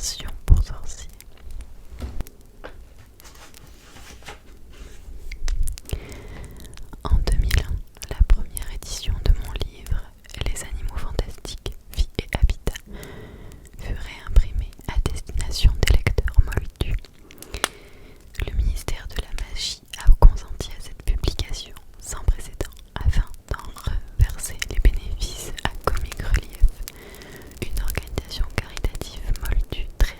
pension pour sorciers. En 2001, la première édition de mon livre Les animaux fantastiques, vie et habitat fut réimprimée à destination des lecteurs moldus. Le ministère de la Magie a consenti à cette publication sans précédent afin d'en reverser les bénéfices à Comic Relief, une organisation caritative moldue très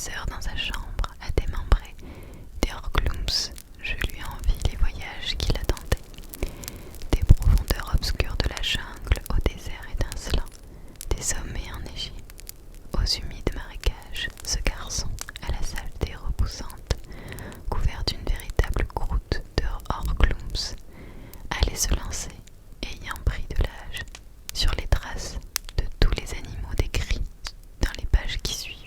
professeur dans sa chambre à démembrer des Horklums, je lui envie les voyages qui l'attendaient. Des profondeurs obscures de la jungle au désert étincelant, des sommets enneigés, aux humides marécages, ce garçon à la saleté repoussante, couvert d'une véritable croûte de Horklums, allait se lancer, ayant pris de l'âge, sur les traces de tous les animaux décrits dans les pages qui suivent.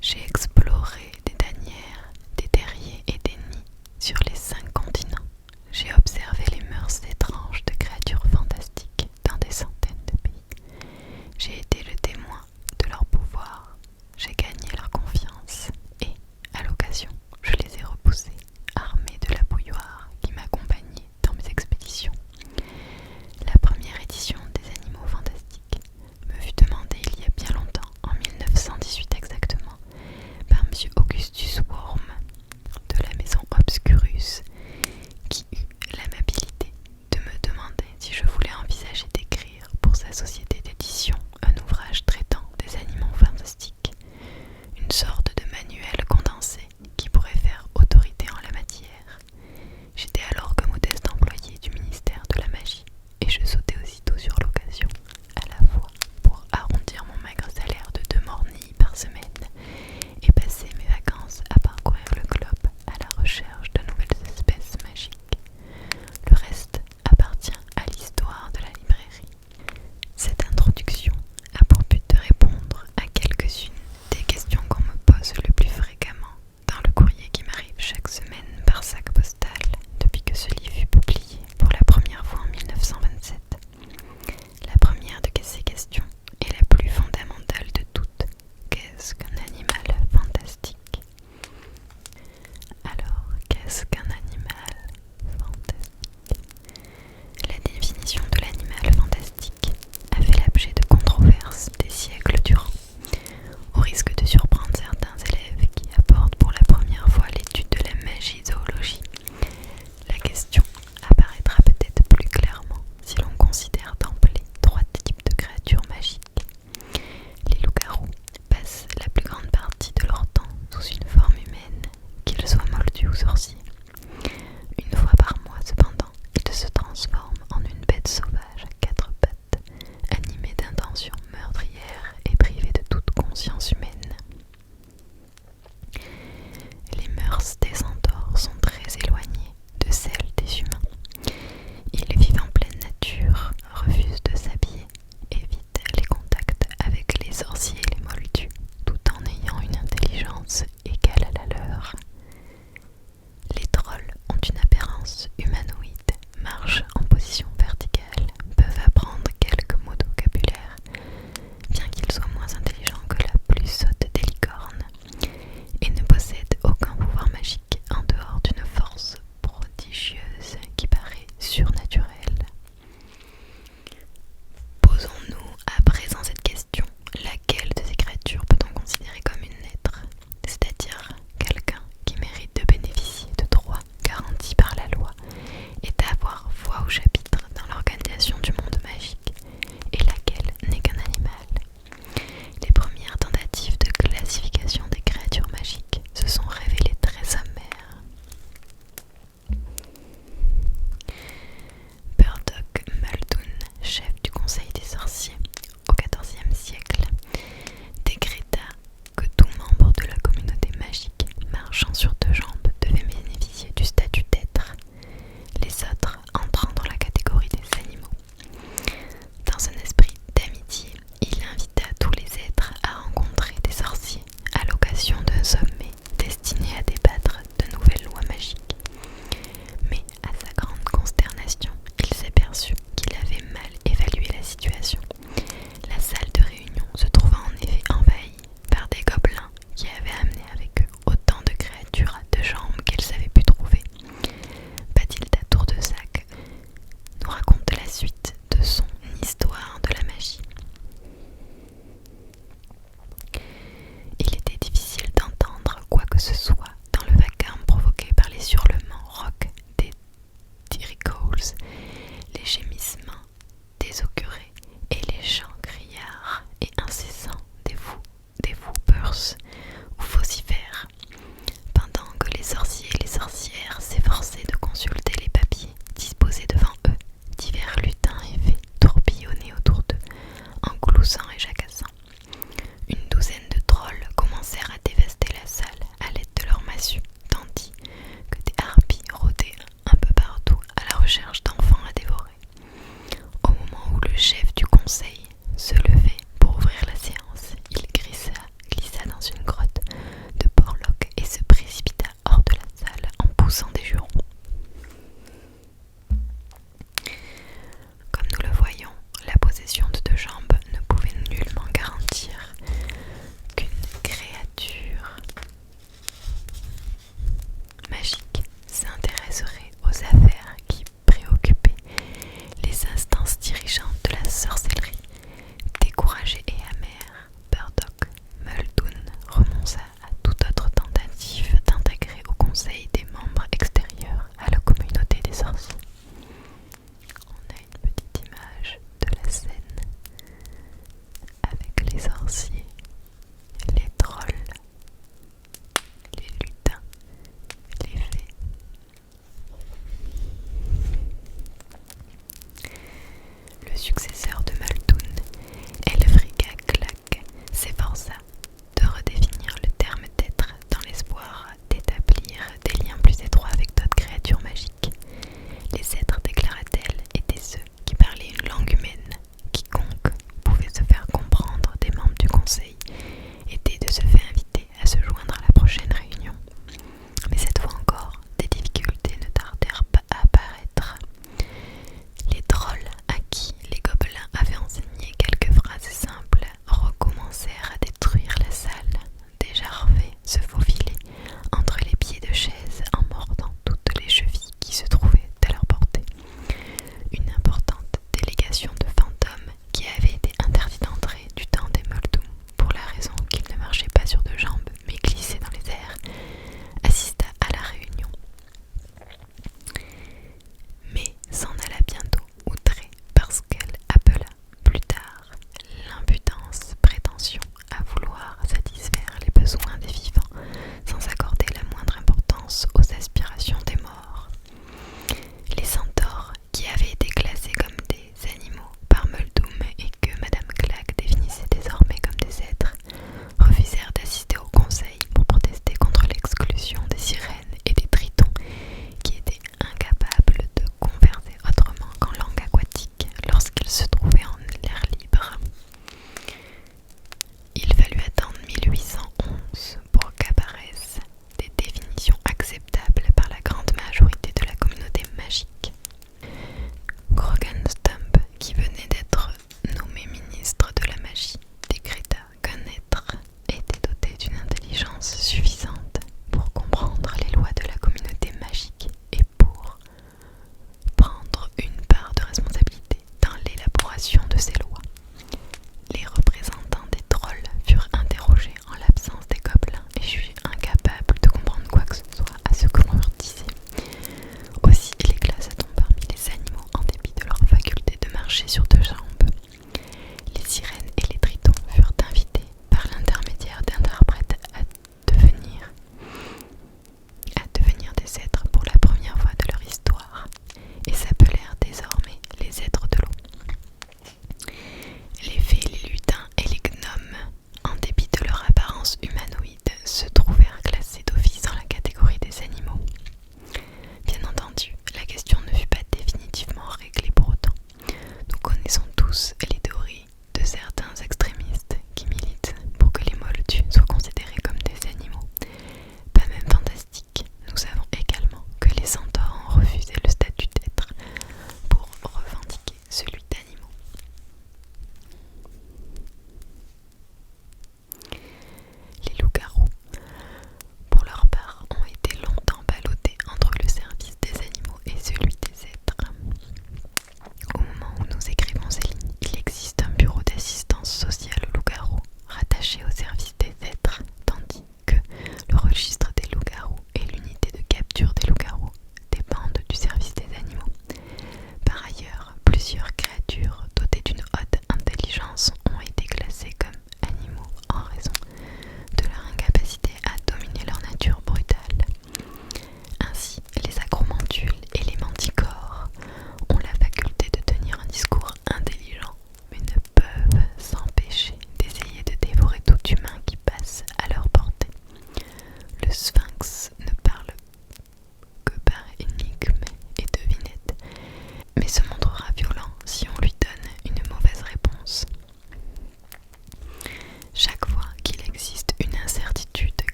J'ai exploré des tanières, des terriers et des nids sur les 5 continents. J'ai observé les mœurs étranges de créatures fantastiques dans des centaines de pays. J'ai été le témoin de leur pouvoir. J'ai gagné leur confiance et, à l'occasion, je les ai repoussés, armés de la bouilloire qui m'accompagnait dans mes expéditions. La première édition des Animaux Fantastiques me fut demandée il y a bien longtemps, en 1918 exactement, par M. Augustus Worm de la maison Obscurus, qui eut l'amabilité de me demander si je voulais envisager d'écrire pour sa société d'édition un ouvrage traitant des animaux fantastiques, une sorte de manuel condensé qui pourrait faire autorité en la matière. J'étais alors que modeste employé du ministère de la Magie, et je sautais aussitôt sur l'occasion, à la fois pour arrondir mon maigre salaire de 2 mornilles par semaine et passer mes vacances à parcourir le globe à la recherche de nouvelles espèces magiques. Le reste appartient à l'histoire de la librairie. Cette introduction a pour but de répondre à quelques-unes des questions qu'on me pose le plus fréquemment dans le courrier qui m'arrive chaque semaine par sac postal depuis que ce livre fut publié pour la première fois en 1927. La première de ces questions est la plus fondamentale de toutes. Qu'est-ce qu'un animal fantastique? Alors, qu'est-ce qu'un animal fantastique? La définition de l'animal fantastique a fait l'objet de controverses des siècles durant, au risque de surprendre certains élèves qui abordent pour la première fois l'étude de la magie-zoologie. La question apparaîtra peut-être plus clairement si l'on considère d'emblée 3 types de créatures magiques. Les loups-garous passent la plus grande partie de leur temps sous une forme humaine, qu'ils soient moldus ou sorciers. Une fois par mois cependant, ils se transforment en une bête sauvage à 4 pattes, animée d'intentions meurtrières et privée de toute conscience humaine. Les mœurs des centaures sont très éloignées de celles des humains. Ils vivent en pleine nature, refusent de s'habiller, évitent les contacts avec les sorciers et les moldus, tout en ayant une intelligence égale à la leur. Les trolls ont une apparence humanoïde, marchent en position verticale, peuvent apprendre quelques mots de vocabulaire, bien qu'ils soient moins intelligents que la plus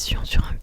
d'animation sur un